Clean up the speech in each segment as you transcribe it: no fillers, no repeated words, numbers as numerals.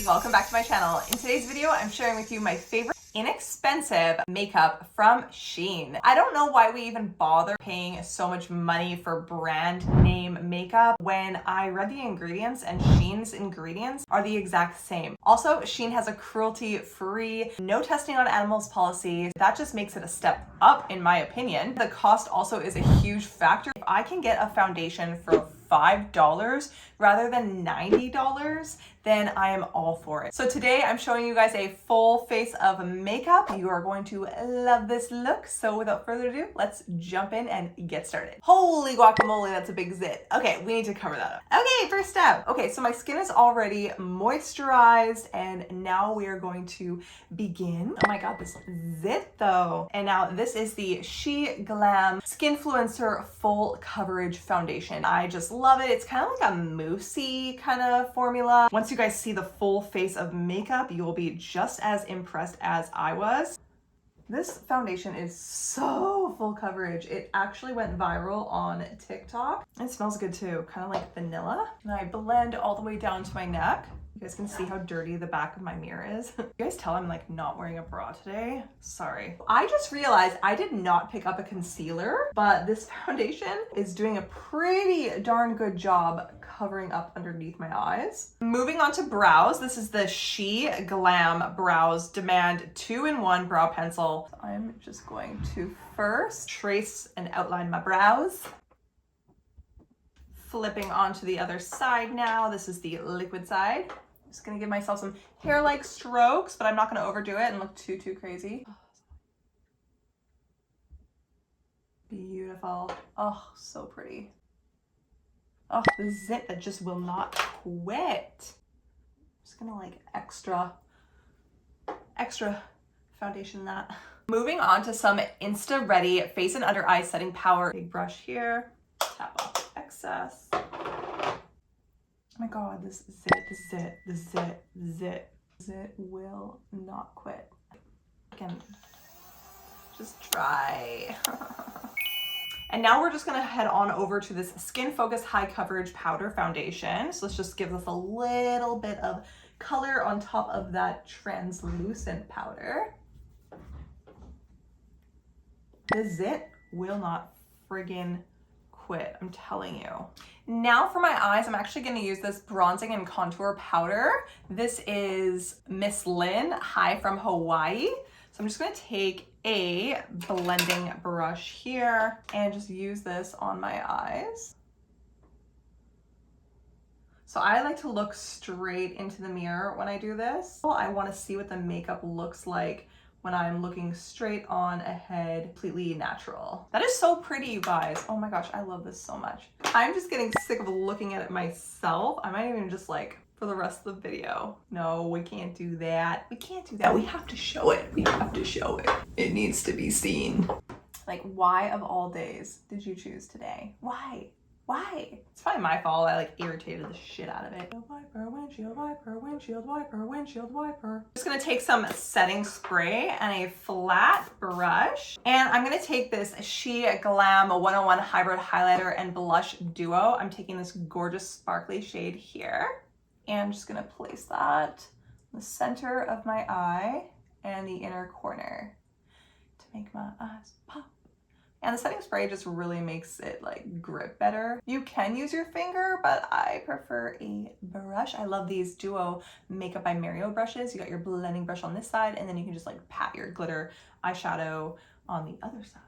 welcome back to my channel. In today's video, I'm sharing with you my favorite inexpensive makeup from SHEIN. I don't know why we even bother paying so much money for brand name makeup when I read the ingredients and SHEIN's ingredients are the exact same. Also, SHEIN has a cruelty-free, no testing on animals policy. That just makes it a step up in my opinion. The cost also is a huge factor. If I can get a foundation for $5 rather than $90, then I am all for it. So today I'm showing you guys a full face of makeup. You are going to love this look. So without further ado, let's jump in and get started. Holy guacamole, that's a big zit. Okay, we need to cover that up. Okay, first step. Okay, so my skin is already moisturized and now we are going to begin. Oh my God, this zit though. And now this is the Sheglam Skinfluencer Full Coverage Foundation. I just love it. It's kind of like a moussey kind of formula. Once you guys see the full face of makeup, you will be just as impressed as I was. This foundation is so full coverage. It actually went viral on TikTok. It smells good too, kind of like vanilla. And I blend all the way down to my neck. You guys can see how dirty the back of my mirror is. You guys tell I'm like not wearing a bra today. Sorry. I just realized I did not pick up a concealer, but this foundation is doing a pretty darn good job covering up underneath my eyes. Moving on to brows. This is the Sheglam Brows Demand 2-in-1 Brow Pencil. So I'm just going to first trace and outline my brows. Flipping onto the other side now. This is the liquid side. Just gonna give myself some hair-like strokes, but I'm not gonna overdo it and look too crazy. Beautiful. Oh, so pretty. Oh, the zit that just will not quit. Just gonna like extra foundation that. Moving on to some Insta Ready Face and Under Eye Setting Power. Big brush here. Tap off excess. Oh my God, this zit will not quit. Again, just try. And now we're just gonna head on over to this Skin Focus High Coverage Powder Foundation. So let's just give this a little bit of color on top of that translucent powder. The zit will not friggin' quit, I'm telling you. Now for my eyes, I'm actually gonna use this bronzing and contour powder. This is Miss Lynn, High from Hawaii. So I'm just gonna take a blending brush here and just use this on my eyes. So I like to look straight into the mirror when I do this. I wanna see what the makeup looks like when I'm looking straight on ahead, completely natural. That is so pretty, you guys. Oh my gosh, I love this so much. I'm just getting sick of looking at it myself. I might even just like, for the rest of the video. No, we can't do that. We can't do that. We have to show it. We have to show it. It needs to be seen. Like, why of all days did you choose today? Why? Why? It's probably my fault. I like irritated the shit out of it. Wiper, windshield wiper, windshield wiper, windshield wiper. Just gonna take some setting spray and a flat brush. And I'm gonna take this Sheglam 101 Hybrid Highlighter and Blush Duo. I'm taking this gorgeous sparkly shade here. And I'm just gonna place that in the center of my eye and the inner corner to make my eyes pop. And the setting spray just really makes it like grip better. You can use your finger, but I prefer a brush. I love these Duo Makeup by Mario brushes. You got your blending brush on this side, and then you can just like pat your glitter eyeshadow on the other side.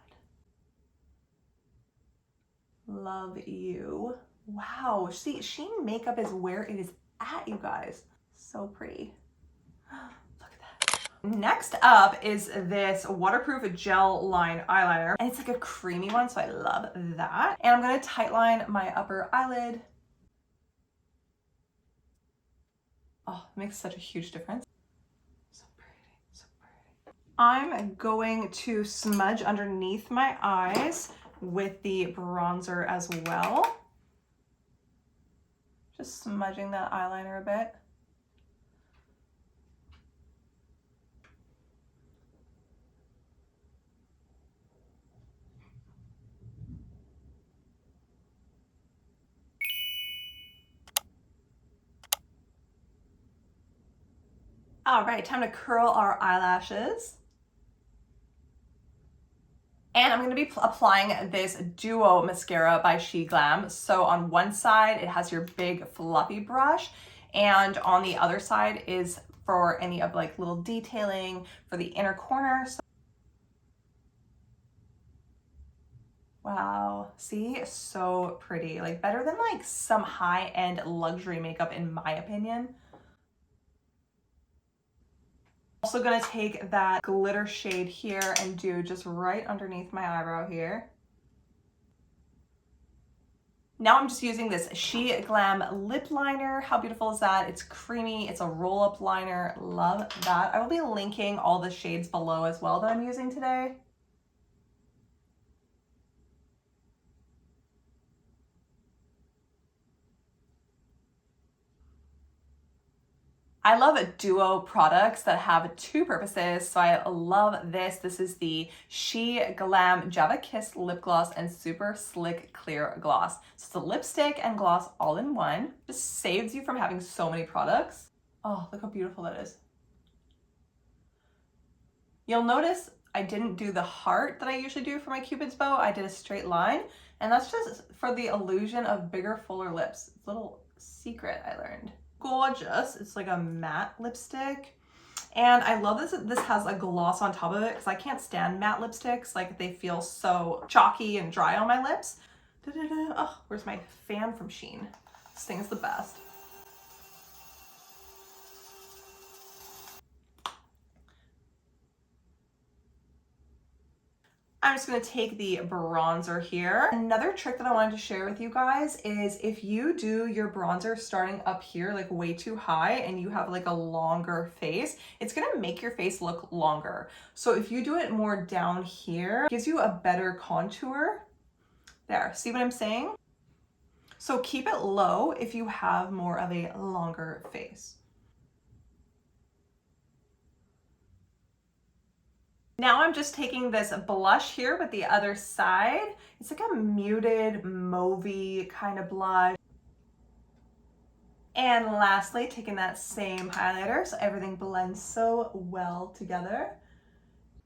Love you. Wow, see, SHEIN makeup is where it is at, you guys. So pretty. Next up is this waterproof gel line eyeliner, and it's like a creamy one, so I love that. And I'm gonna tightline my upper eyelid. Oh, it makes such a huge difference. So pretty, so pretty. I'm going to smudge underneath my eyes with the bronzer as well. Just smudging that eyeliner a bit. All right, time to curl our eyelashes. And I'm going to be applying this Duo mascara by Sheglam. So on one side, it has your big fluffy brush, and on the other side is for any of like little detailing for the inner corner. So wow, see, so pretty. Like better than like some high-end luxury makeup in my opinion. Also gonna take that glitter shade here and do just right underneath my eyebrow here. Now I'm just using this Sheglam lip liner. How beautiful is that? It's creamy, it's a roll-up liner, love that. I will be linking all the shades below as well that I'm using today. I love duo products that have two purposes, so I love this. This is the Sheglam Java Kiss Lip Gloss and Super Slick Clear Gloss. So it's a lipstick and gloss all in one. Just saves you from having so many products. Oh, look how beautiful that is. You'll notice I didn't do the heart that I usually do for my Cupid's bow. I did a straight line, and that's just for the illusion of bigger, fuller lips. It's a little secret I learned. Gorgeous. It's like a matte lipstick. And I love this. This has a gloss on top of it because I can't stand matte lipsticks. Like they feel so chalky and dry on my lips. Oh, where's my fan from SHEIN? This thing is the best. I'm just going to take the bronzer here. Another trick that I wanted to share with you guys is if you do your bronzer starting up here like way too high and you have like a longer face, it's going to make your face look longer. So if you do it more down here, it gives you a better contour. There, see what I'm saying? So keep it low if you have more of a longer face. Now I'm just taking this blush here with the other side. It's like a muted mauvey kind of blush. And lastly, taking that same highlighter so everything blends so well together.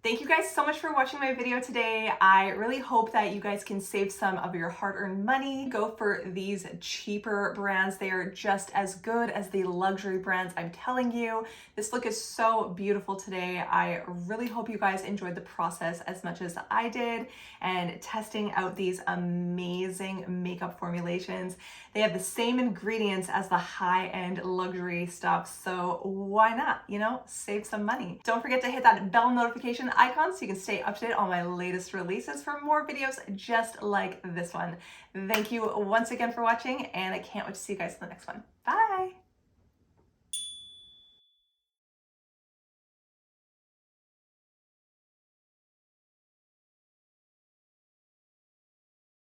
Thank you guys so much for watching my video today. I really hope that you guys can save some of your hard-earned money. Go for these cheaper brands. They are just as good as the luxury brands, I'm telling you. This look is so beautiful today. I really hope you guys enjoyed the process as much as I did and testing out these amazing makeup formulations. They have the same ingredients as the high-end luxury stuff, so why not, you know, save some money. Don't forget to hit that bell notification icon so you can stay up to date on my latest releases for more videos just like this one. Thank you once again for watching, and I can't wait to see you guys in the next one. Bye!